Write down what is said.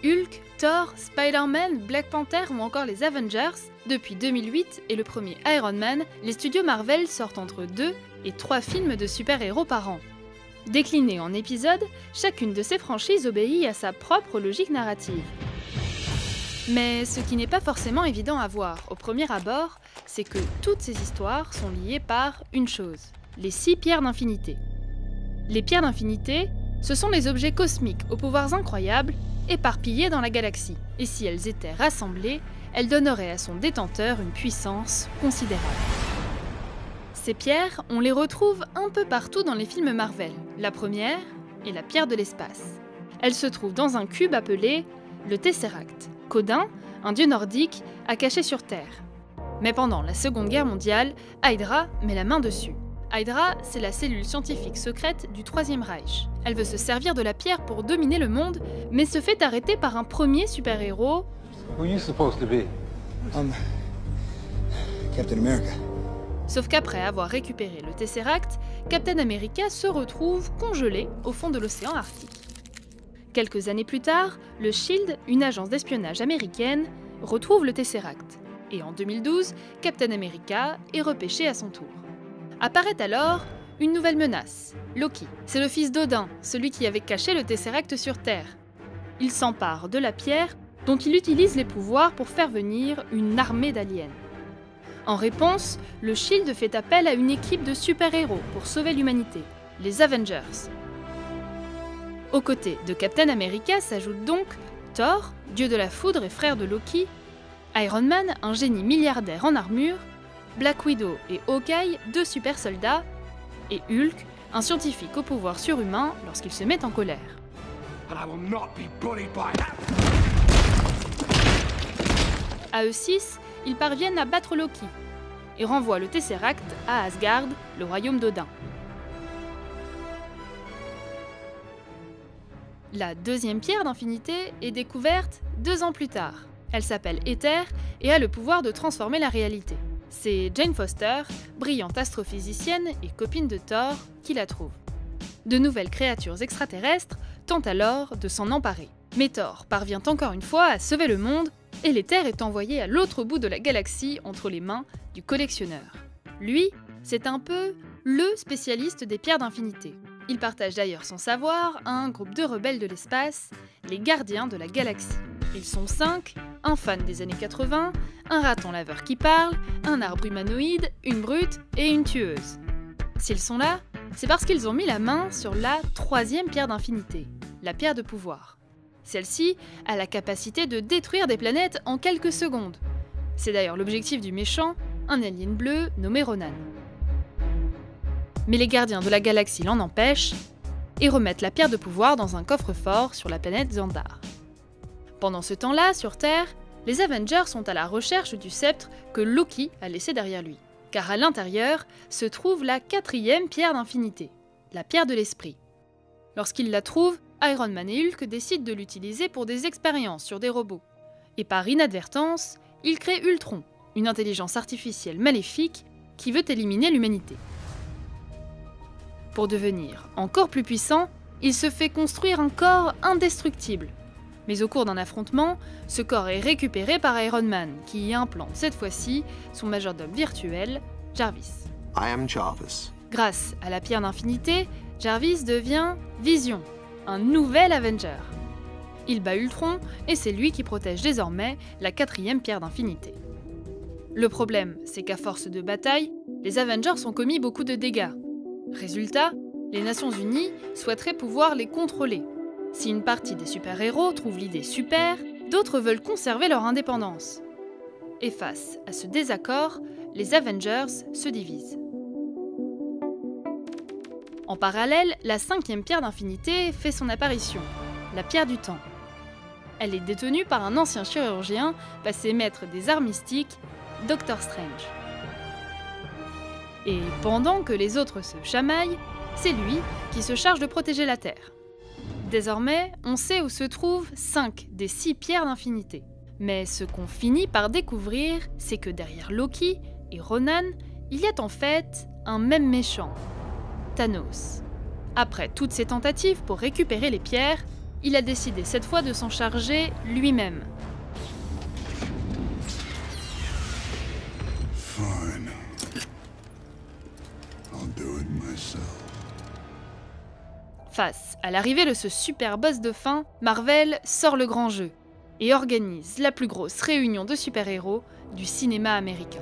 Hulk, Thor, Spider-Man, Black Panther ou encore les Avengers, depuis 2008 et le premier Iron Man, les studios Marvel sortent entre 2 et 3 films de super-héros par an. Déclinés en épisodes, chacune de ces franchises obéit à sa propre logique narrative. Mais ce qui n'est pas forcément évident à voir au premier abord, c'est que toutes ces histoires sont liées par une chose, les 6 pierres d'infinité. Les pierres d'infinité, ce sont les objets cosmiques aux pouvoirs incroyables, éparpillés dans la galaxie. Et si elles étaient rassemblées, elles donneraient à son détenteur une puissance considérable. Ces pierres, on les retrouve un peu partout dans les films Marvel. La première est la pierre de l'espace. Elle se trouve dans un cube appelé le Tesseract, qu'Odin, un dieu nordique, a caché sur Terre. Mais pendant la Seconde Guerre mondiale, Hydra met la main dessus. Hydra, c'est la cellule scientifique secrète du Troisième Reich. Elle veut se servir de la pierre pour dominer le monde, mais se fait arrêter par un premier super-héros. Who are you supposed to be? Captain America. Sauf qu'après avoir récupéré le Tesseract, Captain America se retrouve congelé au fond de l'océan Arctique. Quelques années plus tard, le SHIELD, une agence d'espionnage américaine, retrouve le Tesseract. Et en 2012, Captain America est repêché à son tour. Apparaît alors une nouvelle menace, Loki. C'est le fils d'Odin, celui qui avait caché le Tesseract sur Terre. Il s'empare de la pierre, dont il utilise les pouvoirs pour faire venir une armée d'aliens. En réponse, le SHIELD fait appel à une équipe de super-héros pour sauver l'humanité, les Avengers. Aux côtés de Captain America s'ajoute donc Thor, dieu de la foudre et frère de Loki, Iron Man, un génie milliardaire en armure, Black Widow et Hawkeye, 2 super soldats, et Hulk, un scientifique au pouvoir surhumain lorsqu'il se met en colère. À eux 6, ils parviennent à battre Loki et renvoient le Tesseract à Asgard, le royaume d'Odin. La deuxième pierre d'infinité est découverte 2 ans plus tard. Elle s'appelle Aether et a le pouvoir de transformer la réalité. C'est Jane Foster, brillante astrophysicienne et copine de Thor, qui la trouve. De nouvelles créatures extraterrestres tentent alors de s'en emparer. Mais Thor parvient encore une fois à sauver le monde et l'Aether est envoyé à l'autre bout de la galaxie entre les mains du collectionneur. Lui, c'est un peu le spécialiste des pierres d'infinité. Il partage d'ailleurs son savoir à un groupe de rebelles de l'espace, les Gardiens de la Galaxie. Ils sont 5, un fan des années 80, un raton laveur qui parle, un arbre humanoïde, une brute et une tueuse. S'ils sont là, c'est parce qu'ils ont mis la main sur la 3e pierre d'infinité, la pierre de pouvoir. Celle-ci a la capacité de détruire des planètes en quelques secondes. C'est d'ailleurs l'objectif du méchant, un alien bleu nommé Ronan. Mais les gardiens de la galaxie l'en empêchent et remettent la pierre de pouvoir dans un coffre-fort sur la planète Xandar. Pendant ce temps-là, sur Terre, les Avengers sont à la recherche du sceptre que Loki a laissé derrière lui. Car à l'intérieur se trouve la 4e pierre d'infinité, la pierre de l'esprit. Lorsqu'ils la trouvent, Iron Man et Hulk décident de l'utiliser pour des expériences sur des robots. Et par inadvertance, ils créent Ultron, une intelligence artificielle maléfique qui veut éliminer l'humanité. Pour devenir encore plus puissant, il se fait construire un corps indestructible. Mais au cours d'un affrontement, ce corps est récupéré par Iron Man, qui y implante cette fois-ci son majordome virtuel, Jarvis. I am Jarvis. Grâce à la pierre d'infinité, Jarvis devient Vision, un nouvel Avenger. Il bat Ultron et c'est lui qui protège désormais la 4e pierre d'infinité. Le problème, c'est qu'à force de bataille, les Avengers ont commis beaucoup de dégâts. Résultat, les Nations Unies souhaiteraient pouvoir les contrôler. Si une partie des super-héros trouve l'idée super, d'autres veulent conserver leur indépendance. Et face à ce désaccord, les Avengers se divisent. En parallèle, la 5e pierre d'infinité fait son apparition, la pierre du temps. Elle est détenue par un ancien chirurgien passé maître des arts mystiques, Doctor Strange. Et pendant que les autres se chamaillent, c'est lui qui se charge de protéger la Terre. Désormais, on sait où se trouvent 5 des 6 pierres d'infinité. Mais ce qu'on finit par découvrir, c'est que derrière Loki et Ronan, il y a en fait un même méchant, Thanos. Après toutes ces tentatives pour récupérer les pierres, il a décidé cette fois de s'en charger lui-même. Fine. I'll do it myself. Face à l'arrivée de ce super boss de fin, Marvel sort le grand jeu et organise la plus grosse réunion de super-héros du cinéma américain.